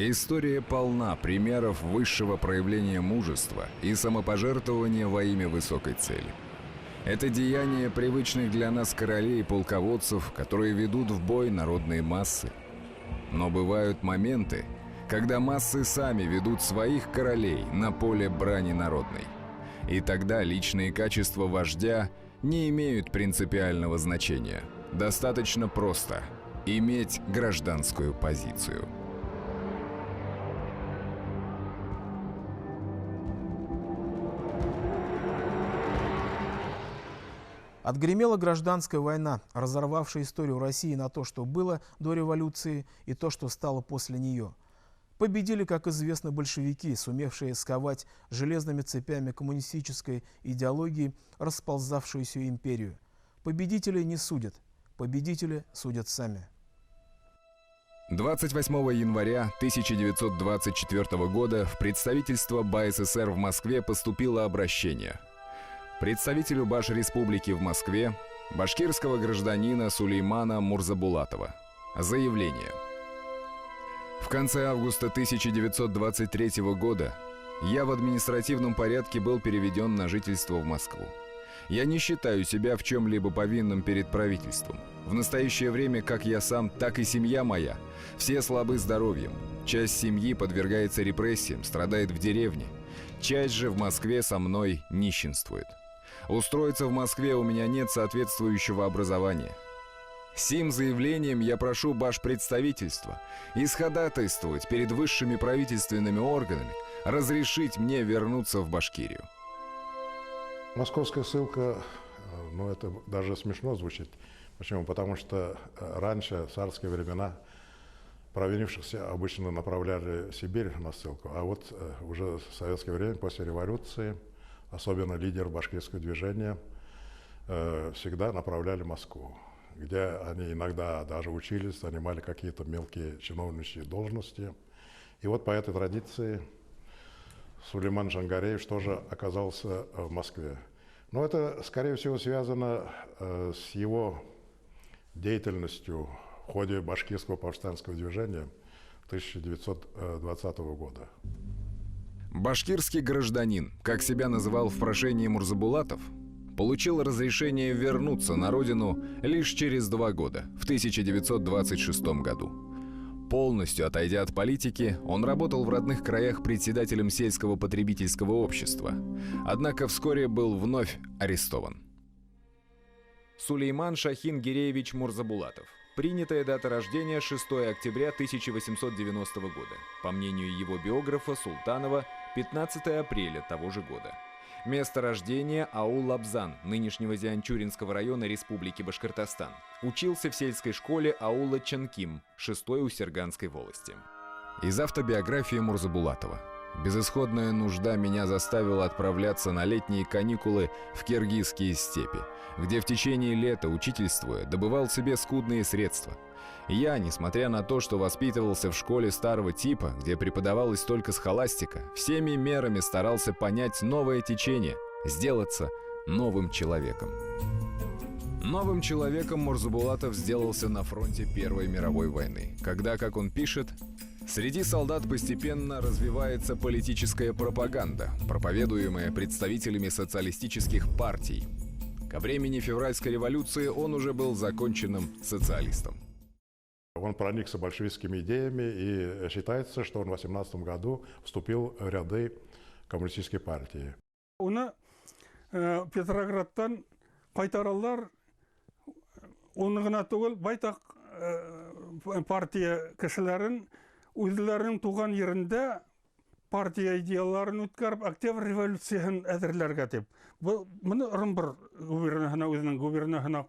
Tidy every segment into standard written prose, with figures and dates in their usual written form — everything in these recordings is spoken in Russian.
История полна примеров высшего проявления мужества и самопожертвования во имя высокой цели. Это деяния привычных для нас королей и полководцев, которые ведут в бой народные массы. Но бывают моменты, когда массы сами ведут своих королей на поле брани народной. И тогда личные качества вождя не имеют принципиального значения. Достаточно просто иметь гражданскую позицию. Отгремела гражданская война, разорвавшая историю России на то, что было до революции, и то, что стало после нее. Победили, как известно, большевики, сумевшие сковать железными цепями коммунистической идеологии расползавшуюся империю. Победителей не судят, победители судят сами. 28 января 1924 года в представительство БАССР в Москве поступило обращение. Представителю Башреспублики в Москве, башкирского гражданина Сулеймана Мурзабулатова. Заявление. В конце августа 1923 года я в административном порядке был переведен на жительство в Москву. Я не считаю себя в чем-либо повинным перед правительством. В настоящее время как я сам, так и семья моя. Все слабы здоровьем. Часть семьи подвергается репрессиям, страдает в деревне. Часть же в Москве со мной нищенствует. Устроиться в Москве у меня нет соответствующего образования. Сим заявлением я прошу башпредставительства исходатайствовать перед высшими правительственными органами, разрешить мне вернуться в Башкирию. Московская ссылка, ну это даже смешно звучит. Почему? Потому что раньше, в царские времена, провинившихся обычно направляли в Сибирь на ссылку, а вот уже в советское время, после революции, особенно лидер башкирского движения, всегда направляли в Москву, где они иногда даже учились, занимали какие-то мелкие чиновничьи должности. И вот по этой традиции Сулейман Джангареевич тоже оказался в Москве. Но это, скорее всего, связано с его деятельностью в ходе башкирского повстанского движения 1920 года. Башкирский гражданин, как себя называл в прошении Мурзабулатов, получил разрешение вернуться на родину лишь через 2 года, в 1926 году. Полностью отойдя от политики, он работал в родных краях председателем сельского потребительского общества, однако вскоре был вновь арестован. Сулейман Шахин Гиреевич Мурзабулатов. Принятая дата рождения 6 октября 1890 года. По мнению его биографа Султанова, 15 апреля того же года. Место рождения – аул Лабзан, нынешнего Зианчуринского района Республики Башкортостан. Учился в сельской школе аула Чанким, 6-й Усерганской волости. Из автобиографии Мурзабулатова. Безысходная нужда меня заставила отправляться на летние каникулы в киргизские степи, где в течение лета, учительствуя, добывал себе скудные средства. Я, несмотря на то, что воспитывался в школе старого типа, где преподавалась только схоластика, всеми мерами старался понять новое течение, сделаться новым человеком. Новым человеком Мурзабулатов сделался на фронте Первой мировой войны, когда, как он пишет, среди солдат постепенно развивается политическая пропаганда, проповедуемая представителями социалистических партий. Ко времени февральской революции он уже был законченным социалистом. Он проникся большевистскими идеями, и считается, что он в 18 году вступил в ряды коммунистической партии. Оны Петроградтан кайтаралар, оны гына түгел, байтак партия кешеләрен үзләренең туган ерендә партия идеяларын үткәреп, октябрь революциясын әзерләргә дип. Моны Ырымбур губернаһына, үзенең губернаһына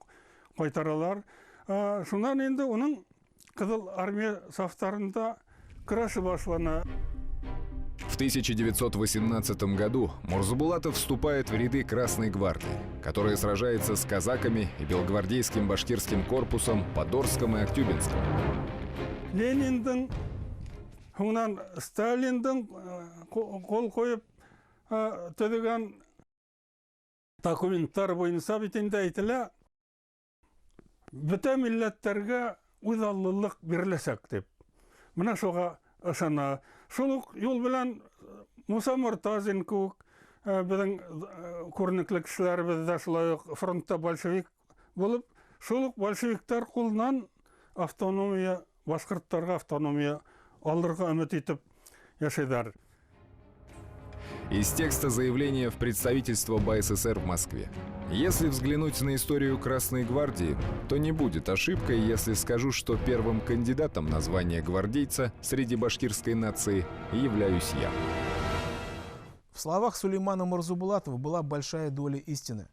кайтаралар. Шуннан инде уның Кызыл армия сафтарында көрәше башлана. В 1918 году Мурзабулатов вступает в ряды Красной гвардии, которая сражается с казаками и белогвардейским башкирским корпусом под Орском и Актюбинском. Лениндің, онан Сталиндің қол қойып төҙөгән документтар буенча бит инде әйтелә, бөтә милләттәргә үҙаллылык биреләсәк дип. Менә шуға ышана. Шул юл белән Муса Мортазин күк безнең күренекле кешеләребез дә шулай ук фронтта большевик булып, шул ук большевиктар кулыннан автономия, башкортларга автономия алырга өмет итеп яшәделәр. Из текста заявления в представительство БССР в Москве. Если взглянуть на историю Красной гвардии, то не будет ошибкой, если скажу, что первым кандидатом на звание гвардейца среди башкирской нации являюсь я. В словах Сулеймана Мурзабулатова была большая доля истины.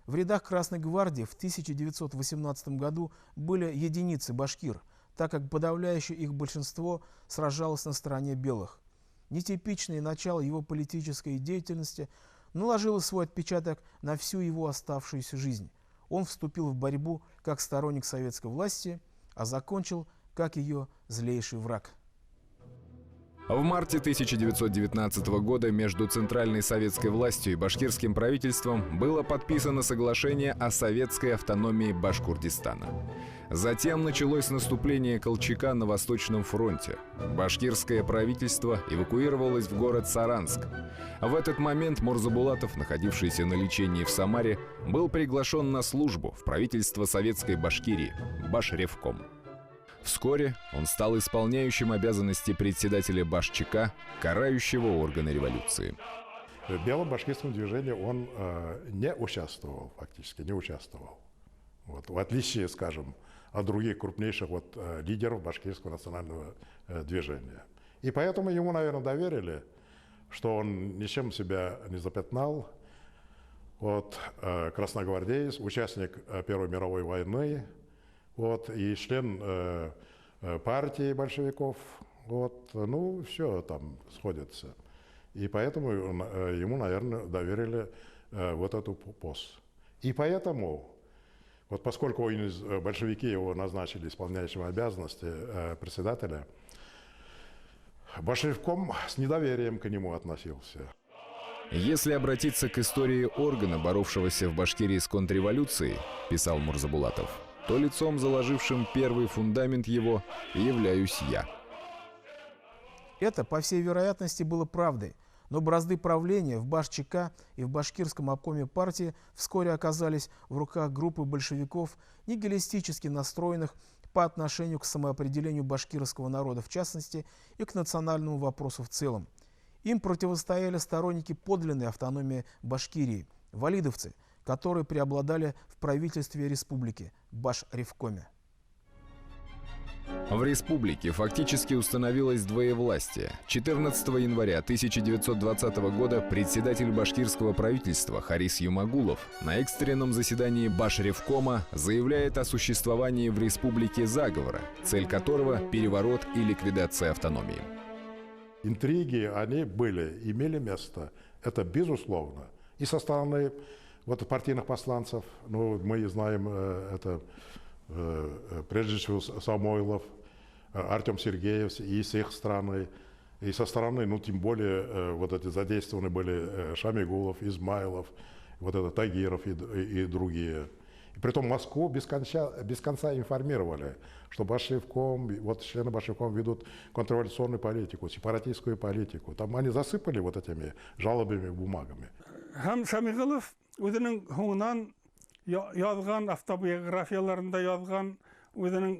В рядах Красной гвардии в 1918 году были единицы башкир, так как подавляющее их большинство сражалось на стороне белых. Нетипичное начало его политической деятельности наложило свой отпечаток на всю его оставшуюся жизнь. Он вступил в борьбу как сторонник советской власти, а закончил как ее злейший враг. В марте 1919 года между Центральной советской властью и башкирским правительством было подписано соглашение о советской автономии Башкортостана. Затем началось наступление Колчака на Восточном фронте. Башкирское правительство эвакуировалось в город Саранск. В этот момент Мурзабулатов, находившийся на лечении в Самаре, был приглашен на службу в правительство Советской Башкирии, Башревком. Вскоре он стал исполняющим обязанности председателя Башчика, карающего органа революции. В белом башкирском движении он не участвовал, фактически не участвовал. Вот, в отличие, скажем, от других крупнейших лидеров башкирского национального движения. И поэтому ему, наверное, доверили, что он ничем себя не запятнал. Красногвардеец, участник Первой мировой войны, и член партии большевиков, все там сходится. И поэтому ему, наверное, доверили эту пост. И поэтому, поскольку большевики его назначили исполняющим обязанности председателя, Башревком с недоверием к нему относился. Если обратиться к истории органа, боровшегося в Башкирии с контрреволюцией, писал Мурзабулатов, то лицом, заложившим первый фундамент его, являюсь я. Это, по всей вероятности, было правдой, но бразды правления в Башчика и в башкирском обкоме партии вскоре оказались в руках группы большевиков, нигилистически настроенных по отношению к самоопределению башкирского народа в частности и к национальному вопросу в целом. Им противостояли сторонники подлинной автономии Башкирии, валидовцы, которые преобладали в правительстве республики, Башревкоме. В республике фактически установилось двоевластие. 14 января 1920 года председатель башкирского правительства Харис Юмагулов на экстренном заседании Башревкома заявляет о существовании в республике заговора, цель которого – переворот и ликвидация автономии. Интриги, они имели место, это безусловно. И со стороны партийных посланцев, мы знаем, это прежде всего Самойлов, Артем Сергеев и с их стороны, и со стороны, тем более, эти задействованы были Шамигулов, Измайлов, Тагиров и другие. И притом Москву без конца информировали, что Башревком, члены Башревком ведут контрреволюционную политику, сепаратистскую политику. Там они засыпали этими жалобами, бумагами. Шамигулов өзінің хуңынан язған, автобиографияларында язған өзінің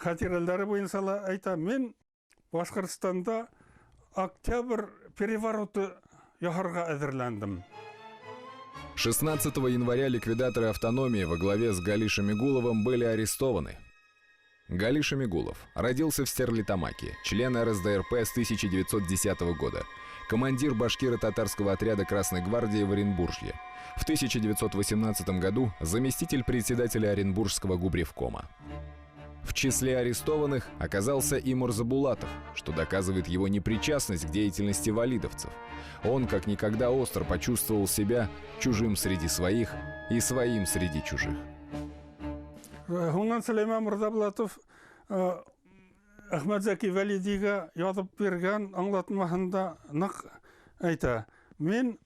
хатиралары бойынша айта, мен Башқұртстанда октябрь перевороты яһарга әзерләндем. 16 января ликвидаторы автономии во главе с Гали Шамигуловым были арестованы. Гали Шамигулов родился в Стерлитамаке, член РСДРП с 1910 года, командир башкиро-татарского отряда Красной гвардии в Оренбуржье. В 1918 году заместитель председателя Оренбургского губревкома. В числе арестованных оказался и Мурзабулатов, что доказывает его непричастность к деятельности валидовцев. Он как никогда остро почувствовал себя чужим среди своих и своим среди чужих. Сулейман Мурзабулатов Ахмадзаки Валидига язып бергән аңлатмаһында нык әйтә. Мен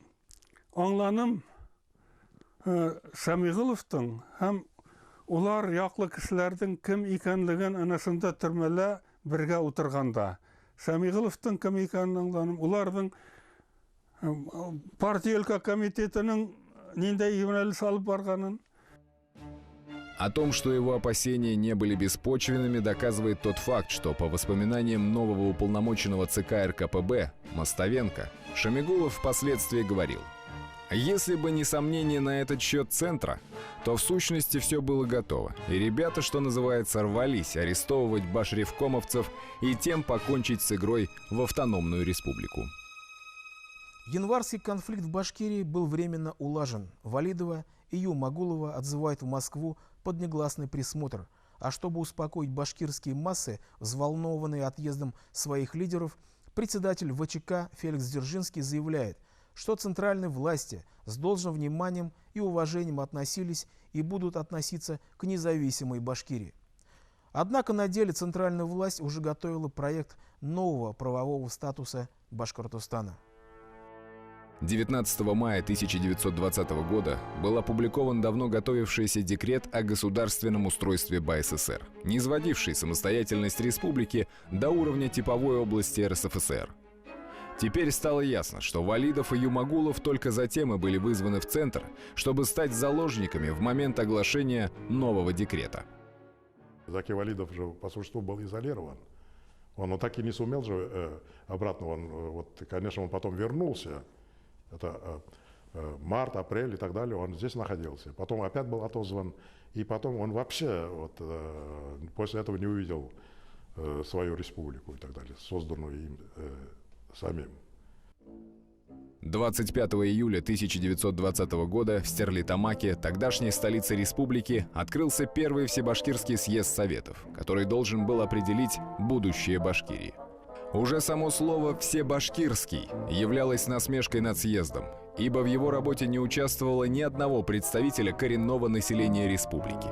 аңланым Шамигуловтың һәм улар яклы кешеләрнең кем икәнлеген анасында төрмәлә бергә утырганда. Шамиғыловтың кім екенін аңланым, олардың партиялық комитетінің нендей юнәліс алып барғанын. О том, что его опасения не были беспочвенными, доказывает тот факт, что по воспоминаниям нового уполномоченного ЦК РКПБ Мостовенко, Шамигулов впоследствии говорил: «Если бы не сомнения на этот счет Центра, то в сущности все было готово, и ребята, что называется, рвались арестовывать башревкомовцев и тем покончить с игрой в автономную республику». Январский конфликт в Башкирии был временно улажен. Валидова и Юмагулова отзывают в Москву под негласный присмотр. А чтобы успокоить башкирские массы, взволнованные отъездом своих лидеров, председатель ВЧК Феликс Дзержинский заявляет, что центральные власти с должным вниманием и уважением относились и будут относиться к независимой Башкирии. Однако на деле центральная власть уже готовила проект нового правового статуса Башкортостана. 19 мая 1920 года был опубликован давно готовившийся декрет о государственном устройстве БССР, низводивший самостоятельность республики до уровня типовой области РСФСР. Теперь стало ясно, что Валидов и Юмагулов только затем и были вызваны в Центр, чтобы стать заложниками в момент оглашения нового декрета. Заки Валидов же по существу был изолирован. Он так и не сумел же обратно, конечно, он потом вернулся. Это март, апрель и так далее, он здесь находился. Потом опять был отозван, и потом он вообще после этого не увидел свою республику и так далее, созданную им самим. 25 июля 1920 года в Стерлитамаке, тогдашней столице республики, открылся первый всебашкирский съезд Советов, который должен был определить будущее Башкирии. Уже само слово «всебашкирский» являлось насмешкой над съездом, ибо в его работе не участвовало ни одного представителя коренного населения республики.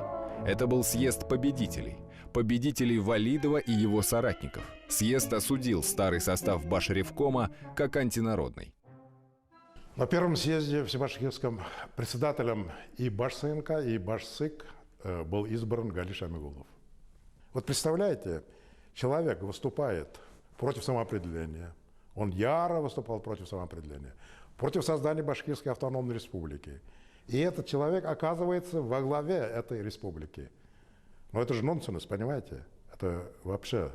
Это был съезд победителей. Победителей Валидова и его соратников. Съезд осудил старый состав Башревкома как антинародный. На первом съезде всебашкирском председателем и Башсынк, и Башсык был избран Гали Шамигулов. Вот представляете, человек выступает против самоопределения. Он яро выступал против самоопределения, против создания Башкирской автономной республики. И этот человек оказывается во главе этой республики. Но это же нонсенс, понимаете? Это вообще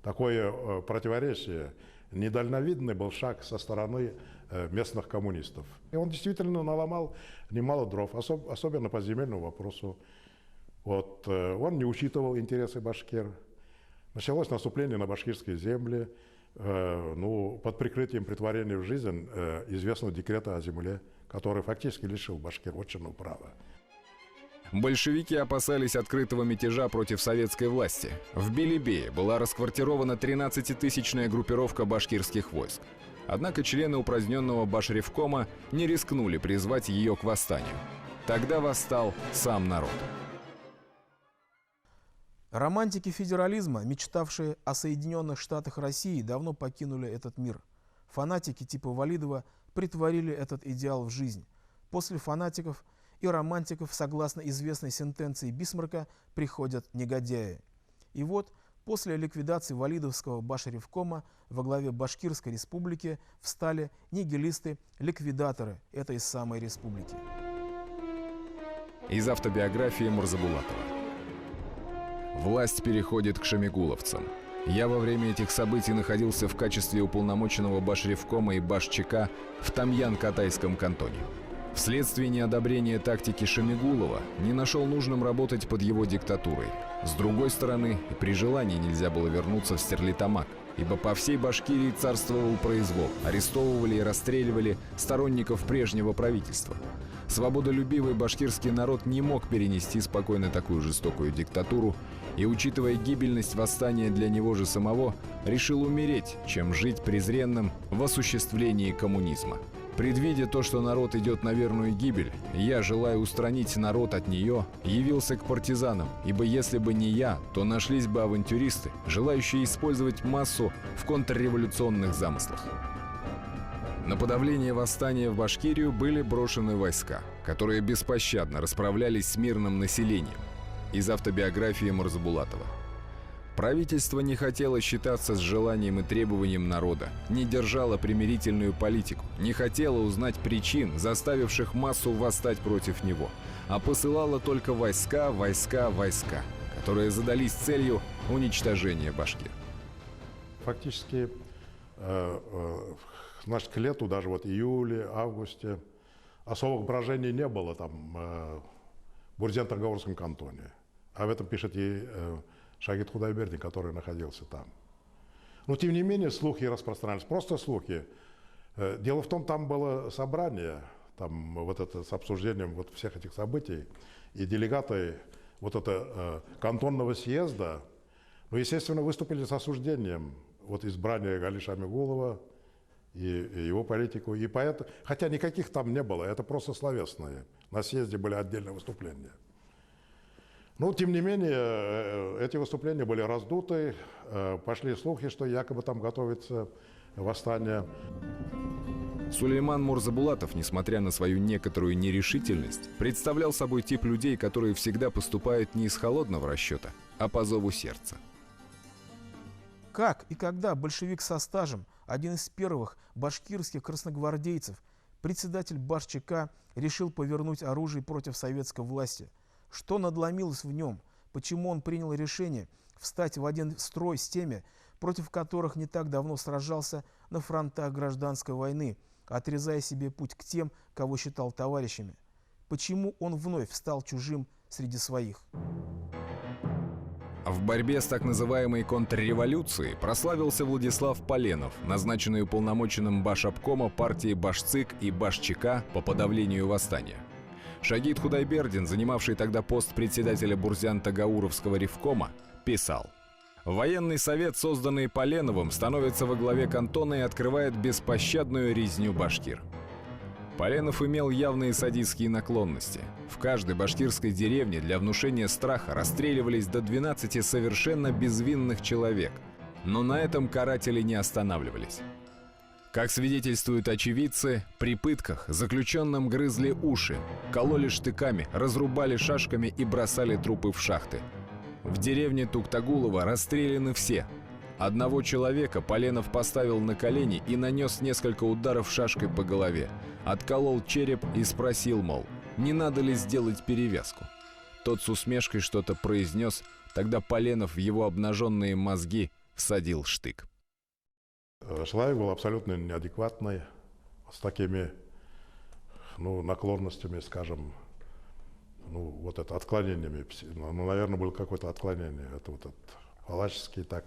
такое противоречие. Недальновидный был шаг со стороны местных коммунистов. И он действительно наломал немало дров, особенно по земельному вопросу. Он не учитывал интересы башкир. Началось наступление на башкирские земли, под прикрытием претворения в жизнь известного декрета о земле, который фактически лишил башкир вотчинного права. Большевики опасались открытого мятежа против советской власти. В Белебее была расквартирована 13-тысячная группировка башкирских войск. Однако члены упраздненного Башревкома не рискнули призвать ее к восстанию. Тогда восстал сам народ. Романтики федерализма, мечтавшие о Соединенных Штатах России, давно покинули этот мир. Фанатики типа Валидова притворили этот идеал в жизнь. После фанатиков и романтиков, согласно известной сентенции Бисмарка, приходят негодяи. И вот, после ликвидации Валидовского Башревкома во главе Башкирской республики встали нигилисты-ликвидаторы этой самой республики. Из автобиографии Мурзабулатова. Власть переходит к шамигуловцам. Я во время этих событий находился в качестве уполномоченного Башревкома и Башчика в Тамьян-Катайском кантоне. Вследствие неодобрения тактики Шамигулова не нашел нужным работать под его диктатурой. С другой стороны, и при желании нельзя было вернуться в Стерлитамак, ибо по всей Башкирии царствовал произвол, арестовывали и расстреливали сторонников прежнего правительства. Свободолюбивый башкирский народ не мог перенести спокойно такую жестокую диктатуру и, учитывая гибельность восстания для него же самого, решил умереть, чем жить презренным в осуществлении коммунизма. Предвидя то, что народ идет на верную гибель, я, желая устранить народ от нее, явился к партизанам, ибо если бы не я, то нашлись бы авантюристы, желающие использовать массу в контрреволюционных замыслах. На подавление восстания в Башкирию были брошены войска, которые беспощадно расправлялись с мирным населением. Из автобиографии Мурзабулатова. Правительство не хотело считаться с желанием и требованием народа, не держало примирительную политику, не хотело узнать причин, заставивших массу восстать против него, а посылало только войска, которые задались целью уничтожения башкир. Фактически, значит, к лету, даже вот июле, августе, особых брожений не было там в Бурзян-Торговском кантоне. Об этом пишет и Шагид Худайбердин, который находился там. Но, тем не менее, слухи распространялись. Просто слухи. Дело в том, там было собрание, там вот это с обсуждением вот всех этих событий. И делегаты вот это кантонного съезда, ну, естественно, выступили с осуждением вот избрания Гали Шамигулова и его политику. И поэтому, хотя никаких там не было, это просто словесные. На съезде были отдельные выступления. Но, тем не менее, эти выступления были раздуты, пошли слухи, что якобы там готовится восстание. Сулейман Мурзабулатов, несмотря на свою некоторую нерешительность, представлял собой тип людей, которые всегда поступают не из холодного расчета, а по зову сердца. Как и когда большевик со стажем, один из первых башкирских красногвардейцев, председатель БашЧК, решил повернуть оружие против советской власти? Что надломилось в нем? Почему он принял решение встать в один строй с теми, против которых не так давно сражался на фронтах гражданской войны, отрезая себе путь к тем, кого считал товарищами? Почему он вновь стал чужим среди своих? В борьбе с так называемой контрреволюцией прославился Владислав Поленов, назначенный уполномоченным башобкома партии Башцик и БашЧК по подавлению восстания. Шагид Худайбердин, занимавший тогда пост председателя Бурзян-Тагауровского ревкома, писал: «Военный совет, созданный Поленовым, становится во главе кантона и открывает беспощадную резню башкир». Поленов имел явные садистские наклонности. В каждой башкирской деревне для внушения страха расстреливались до 12 совершенно безвинных человек. Но на этом каратели не останавливались. Как свидетельствуют очевидцы, при пытках заключенным грызли уши, кололи штыками, разрубали шашками и бросали трупы в шахты. В деревне Туктагулова расстреляны все. Одного человека Поленов поставил на колени и нанес несколько ударов шашкой по голове, отколол череп и спросил, мол, не надо ли сделать перевязку. Тот с усмешкой что-то произнес, тогда Поленов в его обнаженные мозги всадил штык. Человек был абсолютно неадекватный, с такими наклонностями, скажем, вот это отклонениями. Наверное, было какое-то отклонение. Это вот этот палаческий так.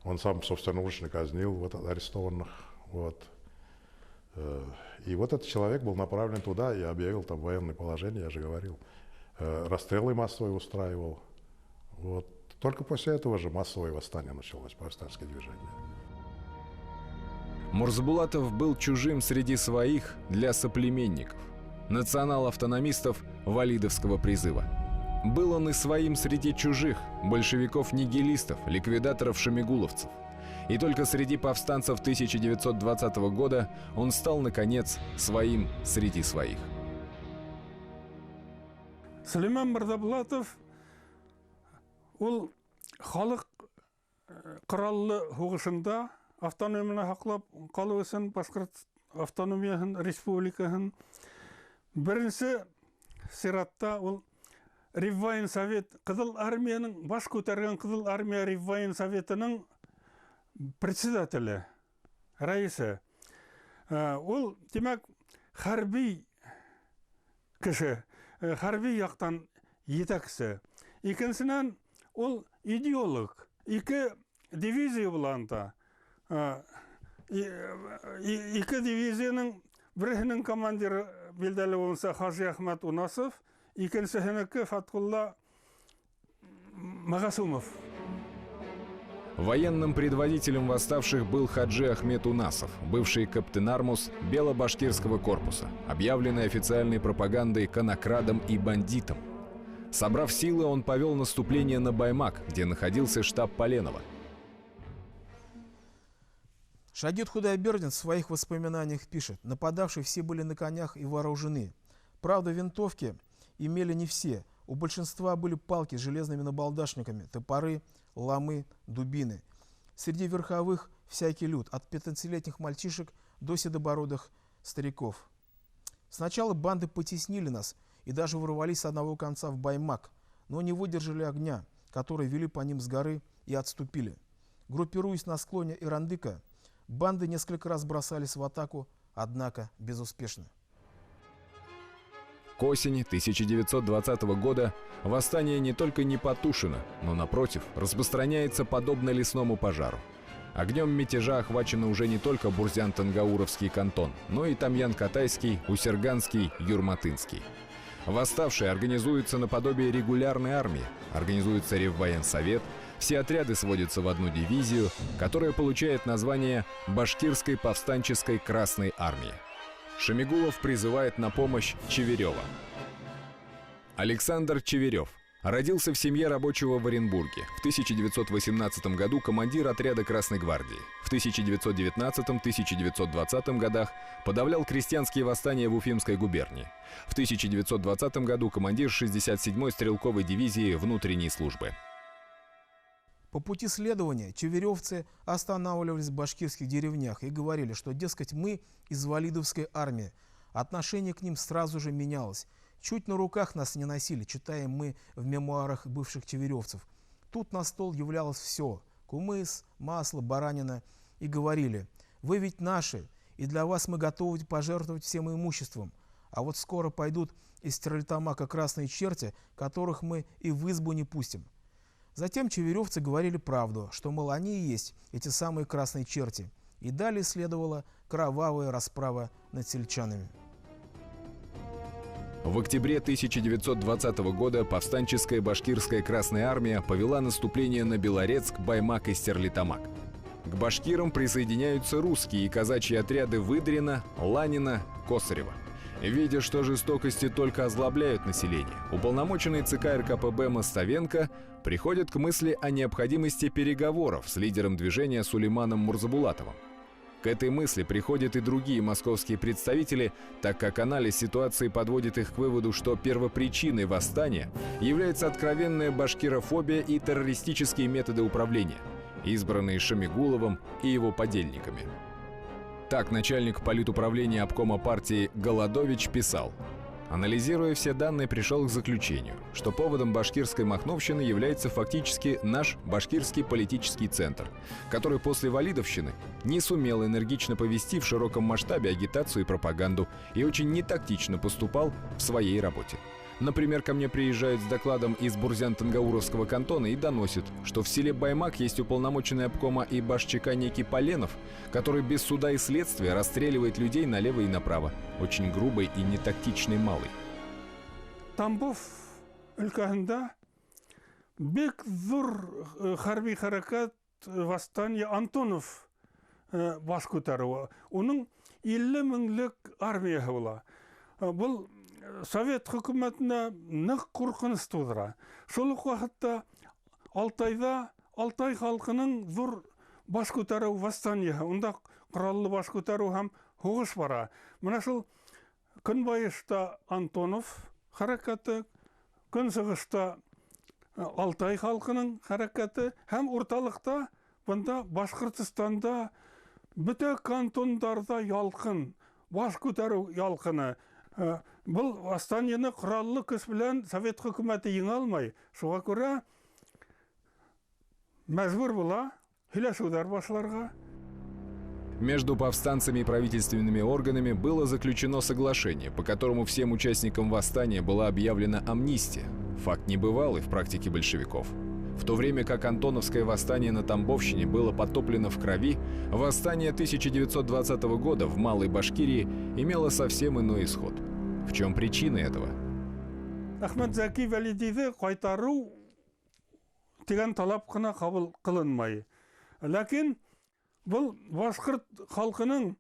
Он сам собственноручно казнил вот арестованных. Вот. И вот этот человек был направлен туда и объявил там военное положение, я же говорил. Расстрелы массовые устраивал. Вот. Только после этого же массовое восстание началось, повстанческое движение. Мурзабулатов был чужим среди своих для соплеменников, национал-автономистов валидовского призыва. Был он и своим среди чужих, большевиков-нигилистов, ликвидаторов-шамигуловцев. И только среди повстанцев 1920 года он стал, наконец, своим среди своих. Сулейман Мурзабулатов ул халық құраллы хуғышында автономияны хақлап қалу үшін Башқұрт автономиясын, республикасын бірінші сиратта ул Реввайын Совет, Қызыл армияның, баш көтерген Қызыл армия Реввайын Советінің председателі, раисы. Ол, демек, харби кіші, харби яқтан етекші. Екіншінен, ол идеолог. Екі дивизия болғанда. Екі дивизияның бірінің командирі белдәлі болса Хажи Ахмет Унасов, икенчесенеке Фатхулла Магасумов. Военным предводителем восставших был Хаджи Ахмет Унасов, бывший каптенармус Бело-Башкирского корпуса, объявленный официальной пропагандой конокрадом и бандитом. Собрав силы, он повел наступление на Баймак, где находился штаб Поленова. Шагид Худайбердин в своих воспоминаниях пишет: нападавшие все были на конях и вооружены. Правда, винтовки имели не все. У большинства были палки с железными набалдашниками, топоры, ломы, дубины. Среди верховых всякий люд, от 15-летних мальчишек до седобородых стариков. Сначала банды потеснили нас и даже ворвались с одного конца в Баймак, но не выдержали огня, который вели по ним с горы, и отступили. Группируясь на склоне Ирандыка, банды несколько раз бросались в атаку, однако безуспешно. К осени 1920 года восстание не только не потушено, но, напротив, распространяется подобно лесному пожару. Огнем мятежа охвачено уже не только Бурзян-Тангауровский кантон, но и Тамьян-Катайский, Усерганский, Юрматынский. Восставшие организуются наподобие регулярной армии, организуется Реввоенсовет, все отряды сводятся в одну дивизию, которая получает название Башкирской повстанческой Красной армии. Шамигулов призывает на помощь Чеверева. Александр Чеверев родился в семье рабочего в Оренбурге. В 1918 году командир отряда Красной гвардии. В 1919-1920 годах подавлял крестьянские восстания в Уфимской губернии. В 1920 году командир 67-й стрелковой дивизии внутренней службы. По пути следования чеверевцы останавливались в башкирских деревнях и говорили, что, дескать, мы из Валидовской армии. Отношение к ним сразу же менялось. Чуть на руках нас не носили, читаем мы в мемуарах бывших чеверевцев. Тут на стол являлось все – кумыс, масло, баранина. И говорили: вы ведь наши, и для вас мы готовы пожертвовать всем имуществом. А вот скоро пойдут из Стерлитамака красные черти, которых мы и в избу не пустим. Затем чеверевцы говорили правду, что, мол, они и есть эти самые красные черти. И далее следовала кровавая расправа над сельчанами. В октябре 1920 года повстанческая башкирская Красная армия повела наступление на Белорецк, Баймак и Стерлитамак. К башкирам присоединяются русские и казачьи отряды Выдрина, Ланина, Косарева. Видя, что жестокости только озлобляют население, уполномоченный ЦК РКПБ Мостовенко приходит к мысли о необходимости переговоров с лидером движения Сулейманом Мурзабулатовым. К этой мысли приходят и другие московские представители, так как анализ ситуации подводит их к выводу, что первопричиной восстания является откровенная башкирофобия и террористические методы управления, избранные Шамигуловым и его подельниками. Так начальник политуправления обкома партии Голодович писал: анализируя все данные, пришел к заключению, что поводом башкирской махновщины является фактически наш башкирский политический центр, который после валидовщины не сумел энергично повести в широком масштабе агитацию и пропаганду и очень нетактично поступал в своей работе. Например, ко мне приезжают с докладом из Бурзян-Тангауровского кантона и доносят, что в селе Баймак есть уполномоченный обкома и башчика некий Поленов, который без суда и следствия расстреливает людей налево и направо. Очень грубый и нетактичный малый. Тамбов өлкәһендә бик зур хәрби хәрәкәт восстание Антонов баш күтәрү. Уның 50 меңлек армияһы була. Бұл Совет хөкүмәтенә нык куркыныч тудыра. Шул ук вакытта Алтай халкының зур баш күтәрү восстаниеһы, унда кораллы баш күтәрү һәм һугыш бара. Менә шул көнбайышта Антонов хәрәкәте, көнсыгышта Алтай халкының хәрәкәте һәм урталыкта бында Башкортстанда бөтә кантондарда ялкын, баш күтәрү ялкыны. Бұл восстаниене кораллы көч белән Совет хөкүмәте еңә алмай. Шуңа күрә мәҗбүр була һөйләшүләр башларга. Между повстанцами и правительственными органами было заключено соглашение, по которому всем участникам восстания была объявлена амнистия. Факт небывалый в практике большевиков. В то время как Антоновское восстание на Тамбовщине было потоплено в крови, восстание 1920 года в Малой Башкирии имело совсем иной исход. В чем причина этого? Ахмед Заки Валидиді қайтару деген талап қына қабыл қылынмай. Ләкин бұл башқұрт халқының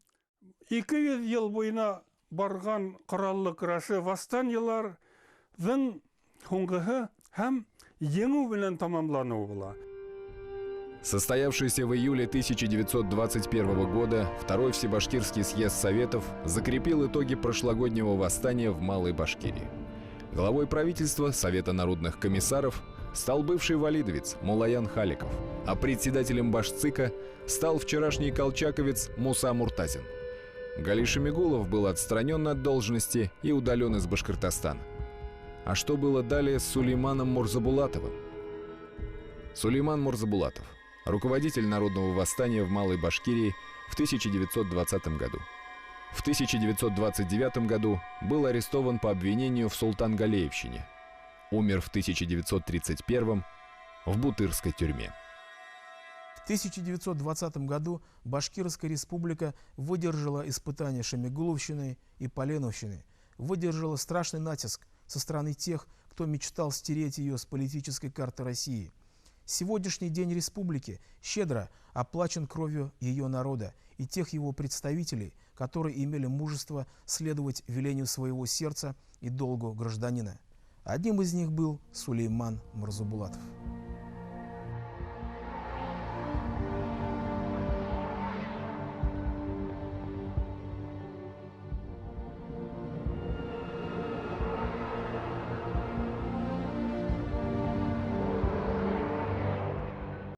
200 ел бойына барған құраллы күрәші восстаниелардың соңғысы һәм еңу белән тамамлануы була. Состоявшийся в июле 1921 года Второй Всебашкирский съезд Советов закрепил итоги прошлогоднего восстания в Малой Башкирии. Главой правительства Совета народных комиссаров стал бывший валидовец Мулаян Халиков, а председателем Башцика стал вчерашний колчаковец Муса Муртазин. Гали Шамигулов был отстранен от должности и удален из Башкортостана. А что было далее с Сулейманом Мурзабулатовым? Сулейман Мурзабулатов, руководитель народного восстания в Малой Башкирии в 1920 году. В 1929 году был арестован по обвинению в султангалеевщине. Умер в 1931 в Бутырской тюрьме. В 1920 году Башкирская республика выдержала испытания Шамигуловщины и Поленовщины, выдержала страшный натиск со стороны тех, кто мечтал стереть ее с политической карты России. Сегодняшний день республики щедро оплачен кровью ее народа и тех его представителей, которые имели мужество следовать велению своего сердца и долгу гражданина. Одним из них был Сулейман Мурзабулатов.